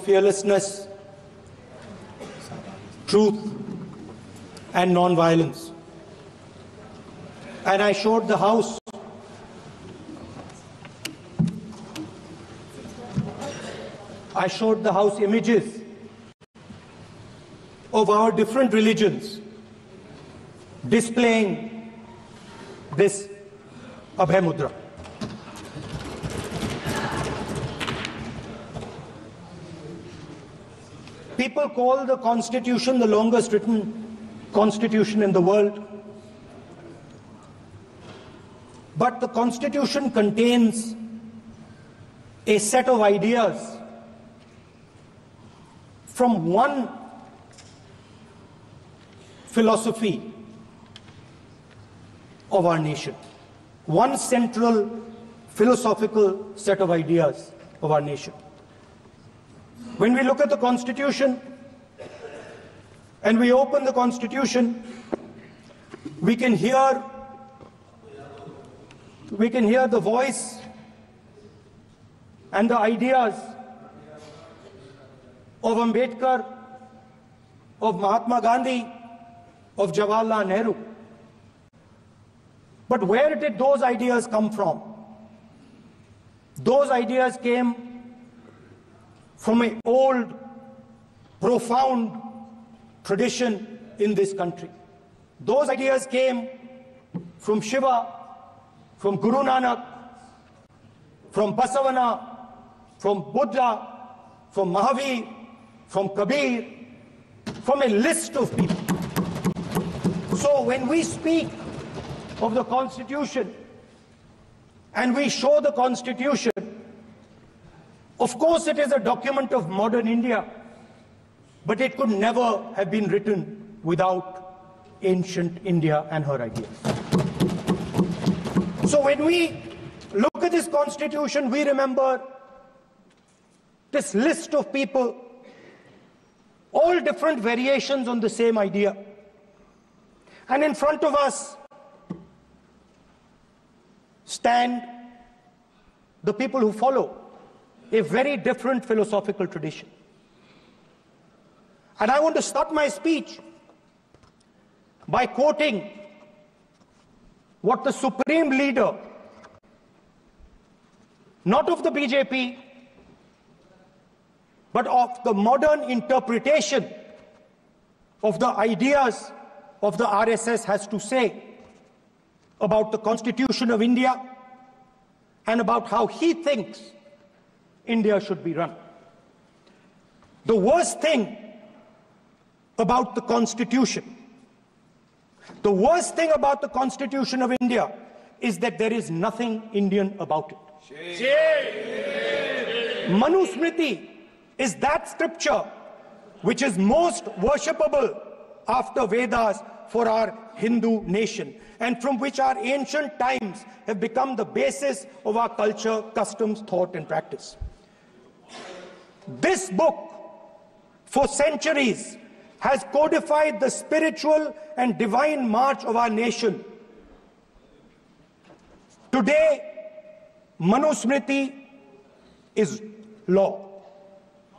fearlessness, truth, and non-violence. And I showed the House images of our different religions displaying this Abhay Mudra. People call the Constitution the longest written Constitution in the world. But the Constitution contains a set of ideas from one philosophy of our nation, one central philosophical set of ideas of our nation. When we look at the Constitution and we open the Constitution, we can hear the voice and the ideas of Ambedkar, of Mahatma Gandhi, of Jawaharlal Nehru. But where did those ideas come from? Those ideas came from an old, profound tradition in this country. Those ideas came from Shiva, from Guru Nanak, from Basavana, from Buddha, from Mahavir, from Kabir, from a list of people. So when we speak of the Constitution and we show the Constitution, of course it is a document of modern India, but it could never have been written without ancient India and her ideas. So when we look at this Constitution, we remember this list of people, all different variations on the same idea. And in front of us stand the people who follow a very different philosophical tradition. And I want to start my speech by quoting what the supreme leader, not of the BJP, but of the modern interpretation of the ideas of the RSS has to say about the Constitution of India and about how he thinks India should be run. The worst thing about the Constitution, the worst thing about the Constitution of India is that there is nothing Indian about it. Manusmriti is that scripture which is most worshipable after Vedas for our Hindu nation, and from which our ancient times have become the basis of our culture, customs, thought, and practice. This book, for centuries, has codified the spiritual and divine march of our nation. Today, Manusmriti is law.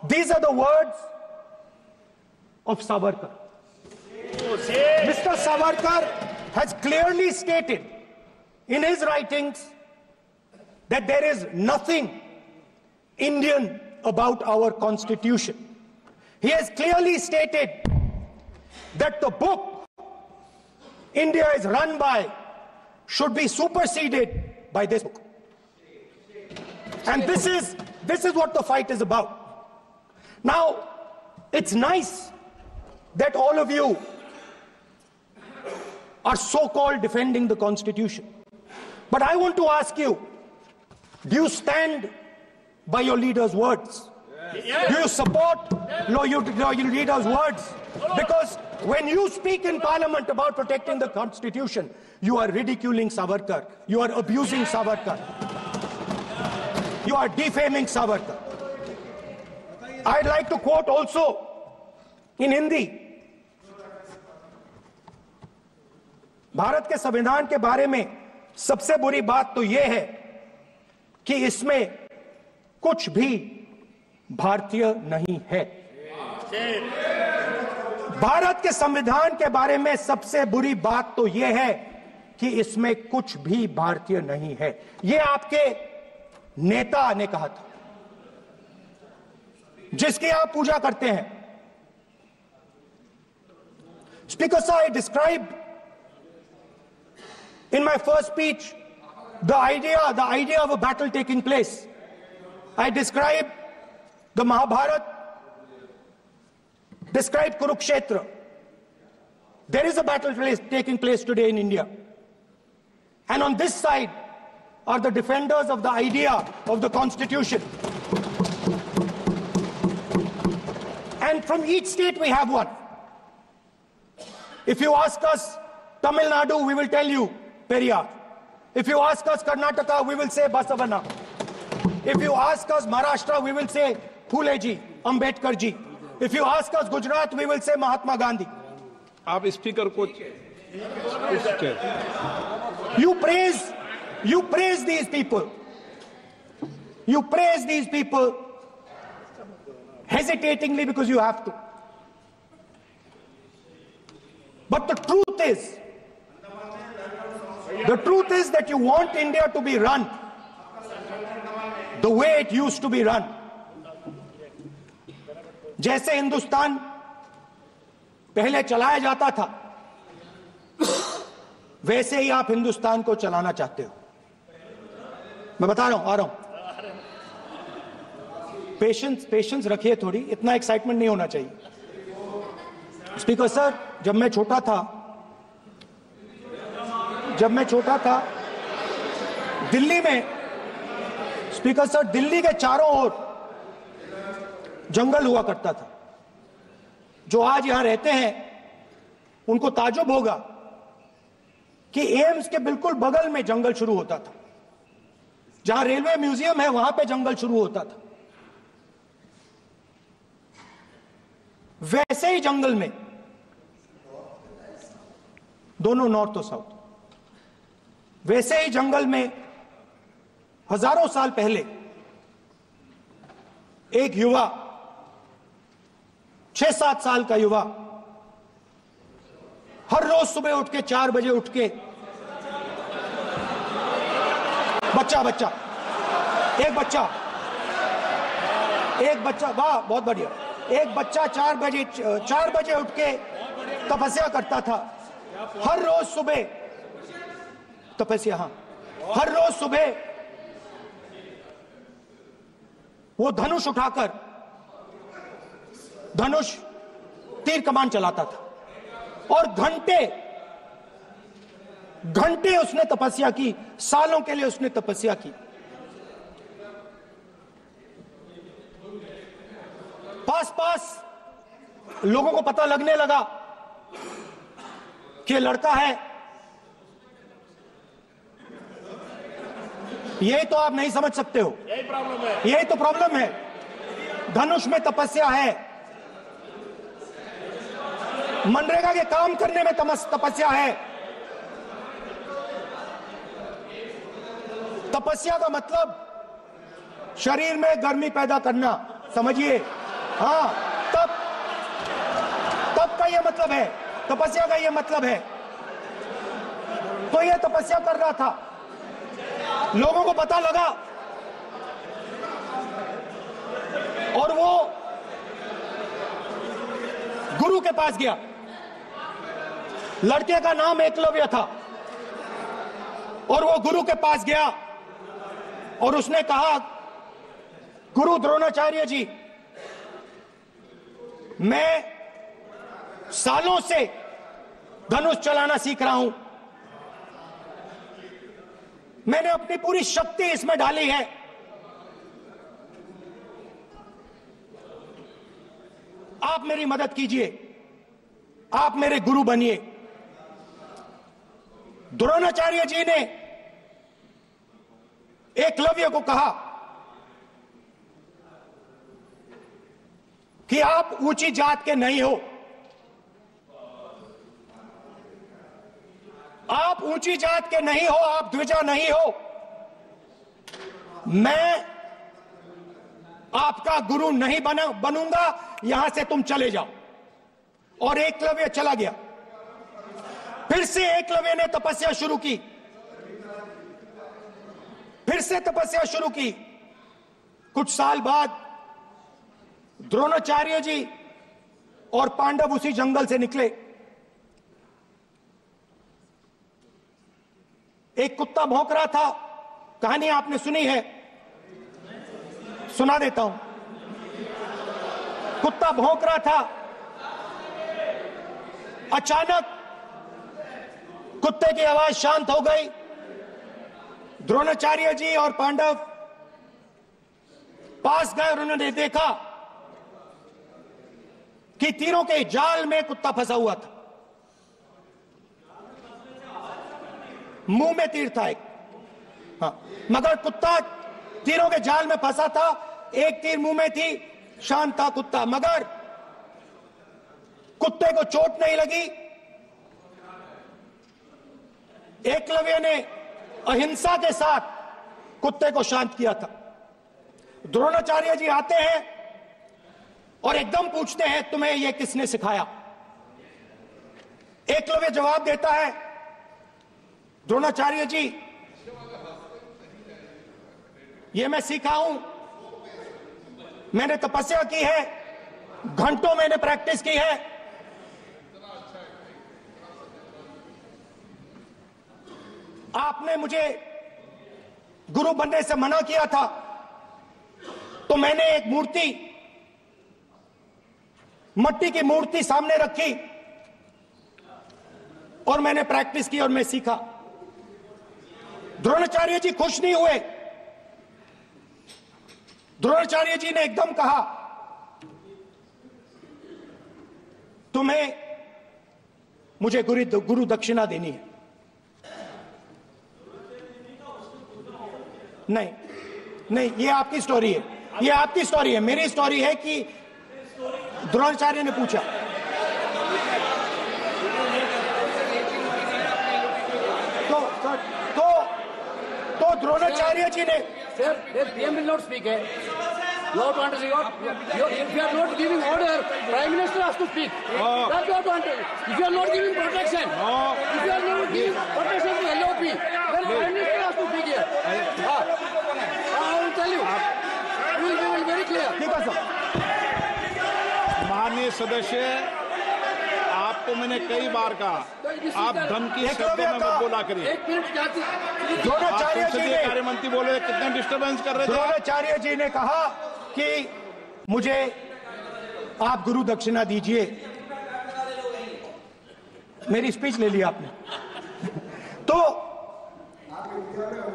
These are the words of Savarkar. Mr. Savarkar has clearly stated in his writings that there is nothing Indian about our Constitution. He has clearly stated that the book India is run by should be superseded by this book. And this is what the fight is about. Now, it's nice that all of you are so-called defending the Constitution. But I want to ask you, do you stand by your leader's words? Yes. Do you support your leader's words? Because when you speak in Parliament about protecting the Constitution, you are ridiculing Savarkar, you are abusing Savarkar, you are defaming Savarkar. I'd like to quote also in Hindi. Bharat के संविधान के बारे में सबसे बुरी बात तो यह है कि इसमें कुछ भी भारतीय नहीं है। भारत के संविधान के बारे में सबसे बुरी बात तो यह है कि इसमें कुछ भी भारतीय नहीं है। यह आपके नेता ने कहा था, जिसकी आप पूजा करते हैं। Speaker sir, I described in my first speech the idea of a battle taking place. I described the Mahabharata, described Kurukshetra. There is a battle taking place today in India. And on this side are the defenders of the idea of the Constitution. And from each state we have one. If you ask us Tamil Nadu, we will tell you Periyar. If you ask us Karnataka, we will say Basavana. If you ask us Maharashtra, we will say Phule ji, Ambedkar ji. If you ask us Gujarat, we will say Mahatma Gandhi. आप speaker को You praise these people. You praise these people hesitatingly because you have to. But the truth is that you want India to be run the way it used to be run. जैसे हिंदुस्तान पहले चलाया जाता था, वैसे ही आप हिंदुस्तान को चलाना चाहते हो। मैं बता रहा हूं, आ रहा हूं। पेशेंस रखिए थोड़ी, इतना एक्साइटमेंट नहीं होना चाहिए। स्पीकर सर, जब मैं छोटा था दिल्ली में, स्पीकर सर, दिल्ली के चारों ओर जंगल हुआ करता था। जो आज यहां रहते हैं उनको ताज्जुब होगा कि एम्स के बिल्कुल बगल में जंगल शुरू होता था। जहां रेलवे म्यूजियम है वहां पे जंगल शुरू होता था। वैसे ही जंगल में, दोनों नॉर्थ और साउथ, वैसे ही जंगल में हजारों साल पहले एक युवा, 6-7 साल का युवा, हर रोज सुबह उठ के 4 बजे उठ के एक बच्चा, वाह बहुत बढ़िया, एक बच्चा 4 बजे उठ के तपस्या करता था। हर रोज सुबह तपस्या, हर रोज सुबह वो धनुष उठाकर तीर कमान चलाता था और घंटे उसने तपस्या की, सालों के लिए उसने तपस्या की। पास लोगों को पता लगने लगा कि लड़का है। यही तो आप नहीं समझ सकते हो, यही तो प्रॉब्लम है। धनुष में तपस्या है, मनरेगा के काम करने में तपस्या है। तपस्या का मतलब शरीर में गर्मी पैदा करना, समझिए। हाँ, तब का यह मतलब है, तपस्या का यह मतलब है। तो यह तपस्या कर रहा था, लोगों को पता लगा और वो गुरु के पास गया। लड़के का नाम एकलव्य था और वो गुरु के पास गया और उसने कहा, गुरु द्रोणाचार्य जी, मैं सालों से धनुष चलाना सीख रहा हूं, मैंने अपनी पूरी शक्ति इसमें डाली है, आप मेरी मदद कीजिए, आप मेरे गुरु बनिए। द्रोणाचार्य जी ने एकलव्य को कहा कि आप ऊंची जात के नहीं हो, आप ऊंची जात के नहीं हो, आप द्विजा नहीं हो। मैं आपका गुरु नहीं बनूंगा, यहां से तुम चले जाओ। और एकलव्य चला गया। फिर से एकलव्य ने तपस्या शुरू की, फिर से तपस्या शुरू की। कुछ साल बाद द्रोणाचार्य जी और पांडव उसी जंगल से निकले। एक कुत्ता भौंक रहा था, कहानी आपने सुनी है, सुना देता हूं। कुत्ता भौंक रहा था, अचानक कुत्ते की आवाज शांत हो गई। द्रोणाचार्य जी और पांडव पास गए और उन्होंने देखा कि तीरों के जाल में कुत्ता फंसा हुआ था। मुंह में तीर था एक, हाँ, मगर कुत्ता तीरों के जाल में फंसा था। एक तीर मुंह में थी, शांत था कुत्ता, मगर कुत्ते को चोट नहीं लगी। एकलव्य ने अहिंसा के साथ कुत्ते को शांत किया था। द्रोणाचार्य जी आते हैं और एकदम पूछते हैं, तुम्हें यह किसने सिखाया? एकलव्य जवाब देता है, द्रोणाचार्य जी, यह मैं सीखा हूं, मैंने तपस्या की है, घंटों मैंने प्रैक्टिस की है। आपने मुझे गुरु बनने से मना किया था, तो मैंने एक मूर्ति, मट्टी की मूर्ति सामने रखी और मैंने प्रैक्टिस की और मैं सीखा। द्रोणाचार्य जी खुश नहीं हुए। द्रोणाचार्य जी ने एकदम कहा, तुम्हें मुझे गुरु दक्षिणा देनी है। नहीं नहीं, ये आपकी स्टोरी है, ये आपकी स्टोरी है। मेरी स्टोरी है कि द्रोणाचार्य ने पूछा। तो द्रोणाचार्य जी ने, Sir, the PM will not speak. You have to understand. If you are not giving order, Prime Minister has to speak. That you have to understand. If you are not giving protection, if you are not giving protection to LOP, then Prime Minister has to speak here. I will tell you. We will be very clear. ठीक है sir. माननीय सदस्य, आपको मैंने कई बार कहा, आप धमकी शब्दों में मत बोला करिए। एक मिनट जाती। द्रोणाचार्य जी ने, कार्य मंत्री बोले, कितने डिस्टर्बेंस कर रहे थे। द्रोणाचार्य जी ने कहा कि मुझे आप गुरु दक्षिणा दीजिए। मेरी स्पीच ले ली आपने। तो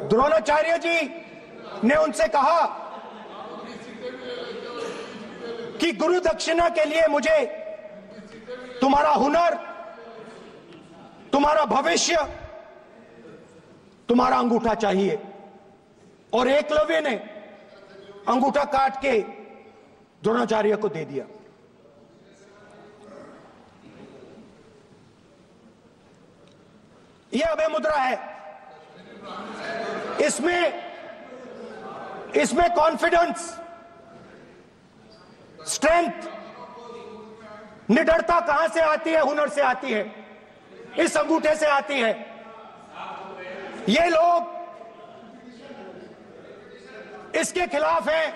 द्रोणाचार्य जी ने उनसे कहा कि गुरु दक्षिणा के लिए मुझे तुम्हारा हुनर, तुम्हारा भविष्य, तुम्हारा अंगूठा चाहिए। और एकलव्य ने अंगूठा काट के द्रोणाचार्य को दे दिया। यह अभय मुद्रा है। इसमें कॉन्फिडेंस, स्ट्रेंथ, निडरता कहां से आती है? हुनर से आती है, इस अंगूठे से आती है। ये लोग इसके खिलाफ हैं।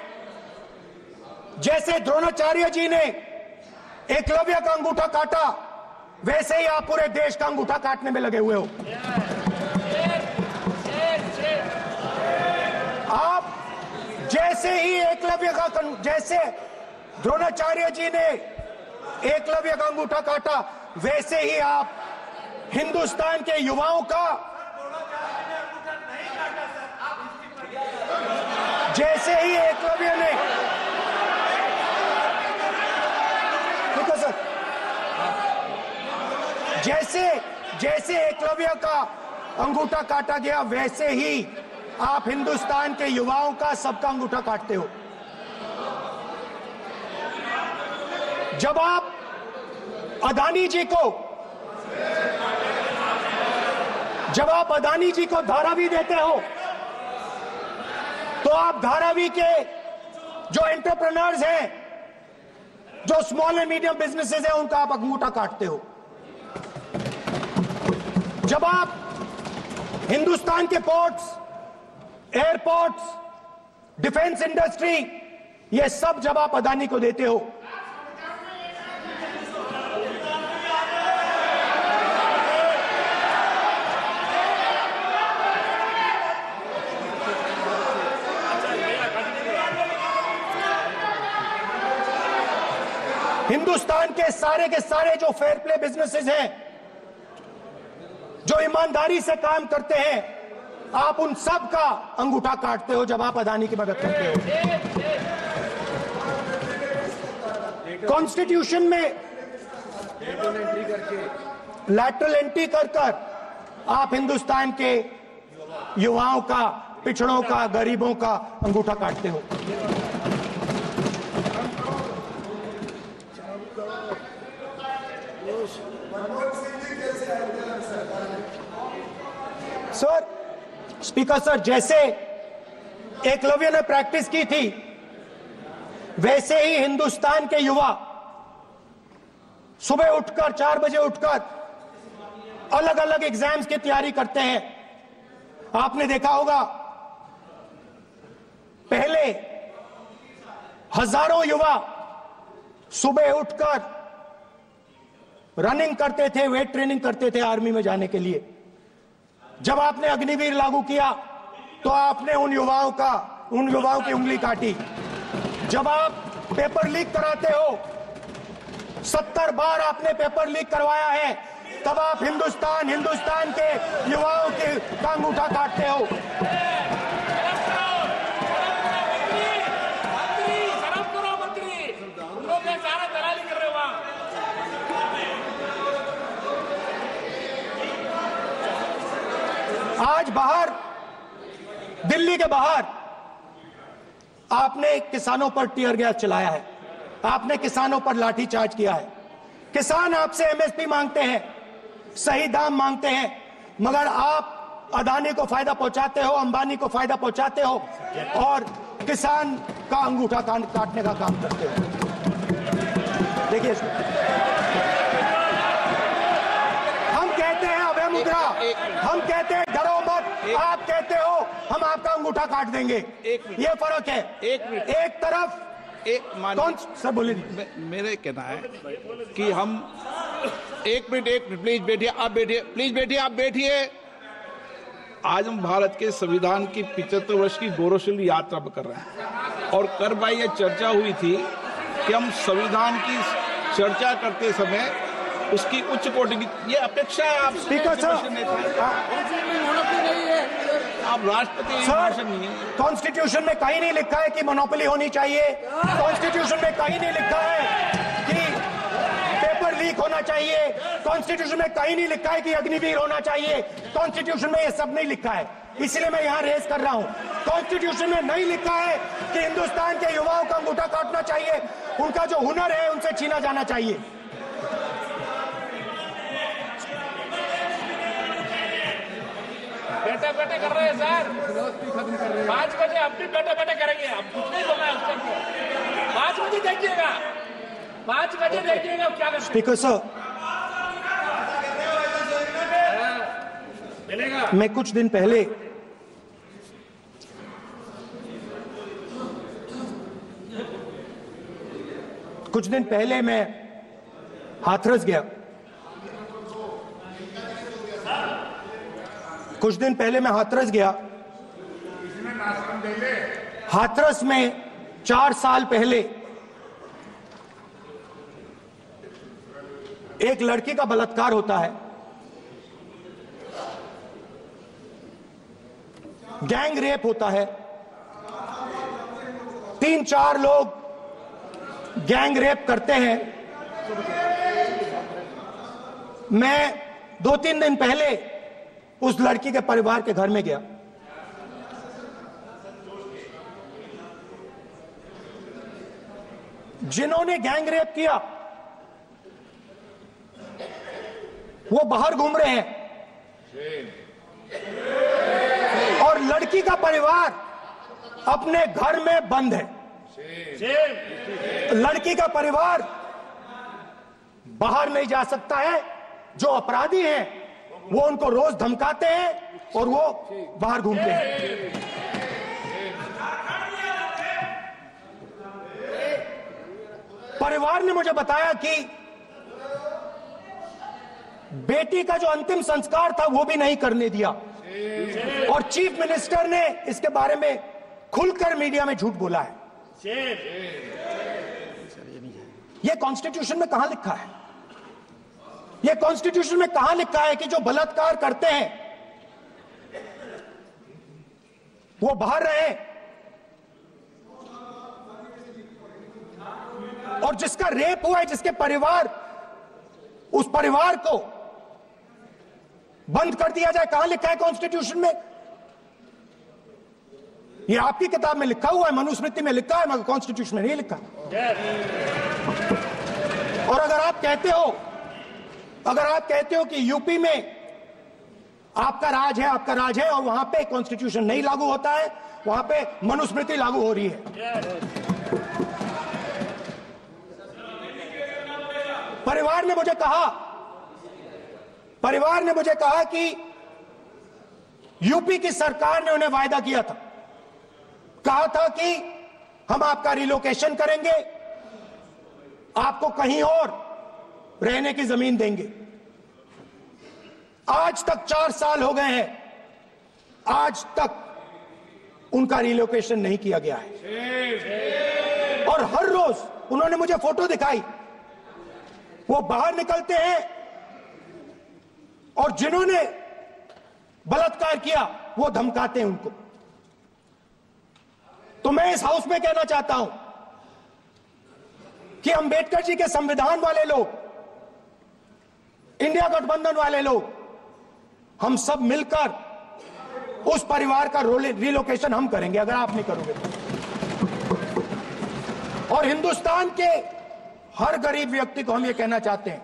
जैसे द्रोणाचार्य जी ने एकलव्य का अंगूठा काटा, वैसे ही आप पूरे देश का अंगूठा काटने में लगे हुए हो। आप जैसे ही एकलव्य का, जैसे द्रोणाचार्य जी ने एकलव्य का अंगूठा काटा, वैसे ही आप हिंदुस्तान के युवाओं का, जैसे ही एकलव्य ने, ठीक है सर, जैसे एकलव्य का अंगूठा काटा गया, वैसे ही आप हिंदुस्तान के युवाओं का, सबका अंगूठा काटते हो। जब आप अदानी जी को धारावी देते हो, तो आप धारावी के जो एंटरप्रेन्योर्स हैं, जो स्मॉल एंड मीडियम बिजनेसेस हैं, उनका आप अंगूठा काटते हो। जब आप हिंदुस्तान के पोर्ट्स, एयरपोर्ट्स, डिफेंस इंडस्ट्री, ये सब जब आप अदानी को देते हो, हिंदुस्तान के सारे जो फेयर प्ले बिजनेसेस हैं, जो ईमानदारी से काम करते हैं, आप उन सब का अंगूठा काटते हो जब आप अदानी की मदद करते हो। कॉन्स्टिट्यूशन में लैटरल एंट्री कर आप हिंदुस्तान के युवाओं का, पिछड़ों का, गरीबों का अंगूठा काटते हो। सर, स्पीकर सर, जैसे एकलव्य ने प्रैक्टिस की थी, वैसे ही हिंदुस्तान के युवा सुबह उठकर 4 बजे उठकर अलग अलग एग्जाम्स की तैयारी करते हैं। आपने देखा होगा, पहले हजारों युवा सुबह उठकर रनिंग करते थे, वेट ट्रेनिंग करते थे आर्मी में जाने के लिए। जब आपने अग्निवीर लागू किया तो आपने उन युवाओं की उंगली काटी। जब आप पेपर लीक कराते हो, 70 बार आपने पेपर लीक करवाया है, तब आप हिंदुस्तान के युवाओं के का अंगूठा काटते हो। आज बाहर, दिल्ली के बाहर आपने किसानों पर टीयर गैस चलाया है, आपने किसानों पर लाठीचार्ज किया है। किसान आपसे एमएसपी मांगते हैं, सही दाम मांगते हैं, मगर आप अदानी को फायदा पहुंचाते हो, अंबानी को फायदा पहुंचाते हो और किसान का अंगूठा काटने का काम करते हो। देखिए, हम कहते हैं अभय मुद्रा, हम कहते हैं डरो मत, आप कहते हो हम आपका अंगूठा काट देंगे। ये फर्क है। एक तरफ कौन सर बोलिए। मेरे कहना है कि हम एक मिनट प्लीज बैठिए, आप बैठिए, प्लीज बैठिए, आप बैठिए। आज हम भारत के संविधान की 75 वर्ष की गौरवशाली यात्रा कर रहे हैं और कर भाई ये चर्चा हुई थी कि हम संविधान की चर्चा करते समय उसकी उच्च कोटि की ये अपेक्षा है आप स्पीकर सर, आप राष्ट्रपति भाषण नहीं है। कॉन्स्टिट्यूशन में कहीं नहीं लिखा है कि मोनोपोली होनी चाहिए। कॉन्स्टिट्यूशन में कहीं नहीं लिखा है कि पेपर लीक होना चाहिए। कॉन्स्टिट्यूशन में कहीं नहीं लिखा है कि अग्निवीर होना चाहिए। कॉन्स्टिट्यूशन में ये सब नहीं लिखा है, इसलिए मैं यहां रेस कर रहा हूं। कॉन्स्टिट्यूशन में नहीं लिखा है कि हिंदुस्तान के युवाओं का अंगूठा काटना चाहिए, उनका जो हुनर है उनसे छीना जाना चाहिए। बैठे बैठे कर रहे हैं सर, 5 बजे अब भी बैठे बैठे करेंगे। अब कुछ नहीं बोलना है उसको। 5 बजे देखिएगा, 5 बजे देखिएगा क्या करते। स्पीकर सर, मिलेगा। मैं कुछ दिन पहले मैं हाथरस गया। हाथरस में 4 साल पहले एक लड़की का बलात्कार होता है। गैंग रेप होता है। 3-4 लोग गैंग रेप करते हैं। मैं 2-3 दिन पहले उस लड़की के परिवार के घर में गया। जिन्होंने गैंग रेप किया वो बाहर घूम रहे हैं और लड़की का परिवार अपने घर में बंद है। लड़की का परिवार बाहर नहीं जा सकता है। जो अपराधी हैं वो उनको रोज धमकाते हैं और वो बाहर घूमते हैं। परिवार ने मुझे बताया कि बेटी का जो अंतिम संस्कार था वो भी नहीं करने दिया और चीफ मिनिस्टर ने इसके बारे में खुलकर मीडिया में झूठ बोला है। ये कॉन्स्टिट्यूशन में कहां लिखा है? ये कॉन्स्टिट्यूशन में कहां लिखा है कि जो बलात्कार करते हैं वो बाहर रहे और जिसका रेप हुआ है, जिसके परिवार, उस परिवार को बंद कर दिया जाए? कहां लिखा है कॉन्स्टिट्यूशन में? ये आपकी किताब में लिखा हुआ है, मनुस्मृति में लिखा है, मगर कॉन्स्टिट्यूशन में नहीं लिखा। और अगर आप कहते हो कि यूपी में आपका राज है और वहां पे कॉन्स्टिट्यूशन नहीं लागू होता है, वहां पे मनुस्मृति लागू हो रही है। परिवार ने मुझे कहा कि यूपी की सरकार ने उन्हें वायदा किया था, कहा था कि हम आपका रिलोकेशन करेंगे, आपको कहीं और रहने की जमीन देंगे। आज तक 4 साल हो गए हैं, आज तक उनका रिलोकेशन नहीं किया गया है। और हर रोज उन्होंने मुझे फोटो दिखाई, वो बाहर निकलते हैं और जिन्होंने बलात्कार किया वो धमकाते हैं उनको। तो मैं इस हाउस में कहना चाहता हूं कि अंबेडकर जी के संविधान वाले लोग, इंडिया गठबंधन वाले लोग, हम सब मिलकर उस परिवार का रिलोकेशन हम करेंगे अगर आप नहीं करोगे तो। और हिंदुस्तान के हर गरीब व्यक्ति को हम ये कहना चाहते हैं,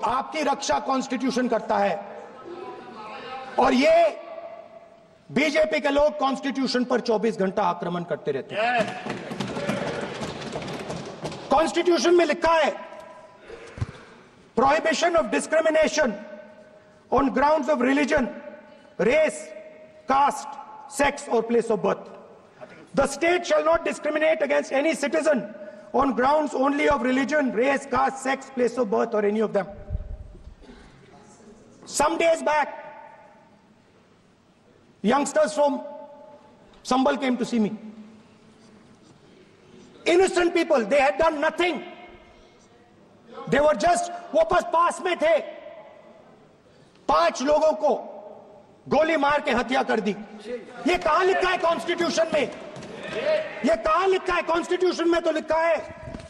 आपकी रक्षा कॉन्स्टिट्यूशन करता है और ये बीजेपी के लोग कॉन्स्टिट्यूशन पर 24 घंटा आक्रमण करते रहते हैं। कॉन्स्टिट्यूशन में लिखा है prohibition of discrimination on grounds of religion, race, caste, sex or place of birth. The state shall not discriminate against any citizen on grounds only of religion, race, caste, sex, place of birth or any of them. Some days back, youngsters from Sambal came to see me. Innocent people, they had done nothing. They were just, वो बस पास में थे, 5 लोगों को गोली मार के हत्या कर दी। ये कहां लिखा है कॉन्स्टिट्यूशन में? ये कहां लिखा है? कॉन्स्टिट्यूशन में तो लिखा है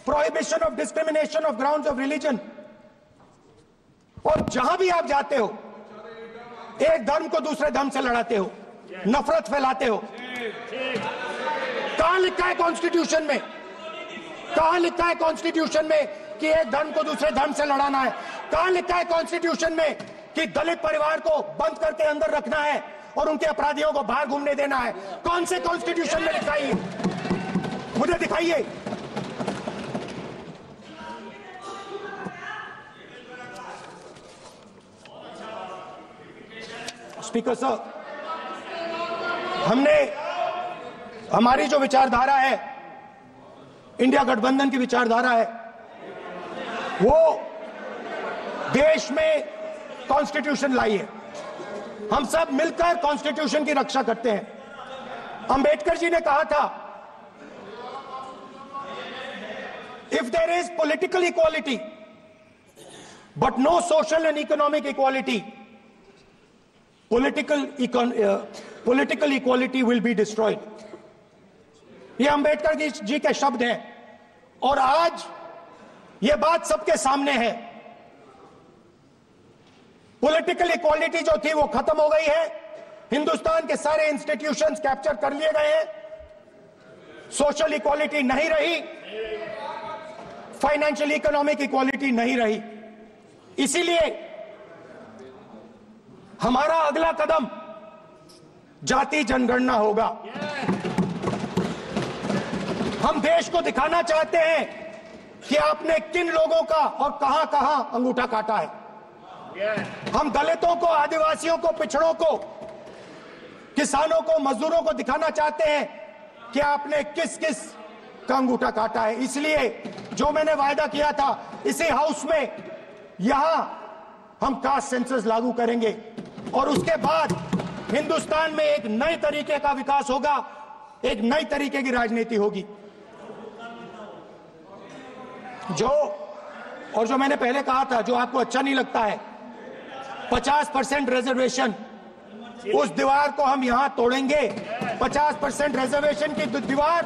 prohibition of discrimination of grounds of religion. और जहां भी आप जाते हो, एक धर्म को दूसरे धर्म से लड़ाते हो, नफरत फैलाते हो। कहां लिखा है कॉन्स्टिट्यूशन में? कहां लिखा है कॉन्स्टिट्यूशन में कि एक धर्म को दूसरे धर्म से लड़ाना है? कहां लिखा है कॉन्स्टिट्यूशन में कि दलित परिवार को बंद करके अंदर रखना है और उनके अपराधियों को बाहर घूमने देना है? कौन से कॉन्स्टिट्यूशन में लिखा है? मुझे दिखाइए। स्पीकर साहब, हमारी जो विचारधारा है, इंडिया गठबंधन की विचारधारा है, वो देश में कॉन्स्टिट्यूशन लाई है। हम सब मिलकर कॉन्स्टिट्यूशन की रक्षा करते हैं। अंबेडकर जी ने कहा था, if there is political equality but no social and economic equality, political equality will be destroyed. ये अंबेडकर जी के शब्द हैं और आज ये बात सबके सामने है। पॉलिटिकल इक्वालिटी जो थी वो खत्म हो गई है। हिंदुस्तान के सारे इंस्टीट्यूशंस कैप्चर कर लिए गए हैं। सोशल इक्वालिटी नहीं रही, फाइनेंशियल इकोनॉमिक इक्वालिटी नहीं रही। इसीलिए हमारा अगला कदम जाति जनगणना होगा। हम देश को दिखाना चाहते हैं कि आपने किन लोगों का और कहां कहां अंगूठा काटा है। हम दलितों को, आदिवासियों को, पिछड़ों को, किसानों को, मजदूरों को दिखाना चाहते हैं कि आपने किस किस का अंगूठा काटा है। इसलिए जो मैंने वायदा किया था, इसी हाउस में यहां हम कास्ट सेंसस लागू करेंगे और उसके बाद हिंदुस्तान में एक नए तरीके का विकास होगा, एक नई तरीके की राजनीति होगी। जो मैंने पहले कहा था, जो आपको अच्छा नहीं लगता है, 50% रिजर्वेशन, उस दीवार को हम यहां तोड़ेंगे। 50% रिजर्वेशन की दीवार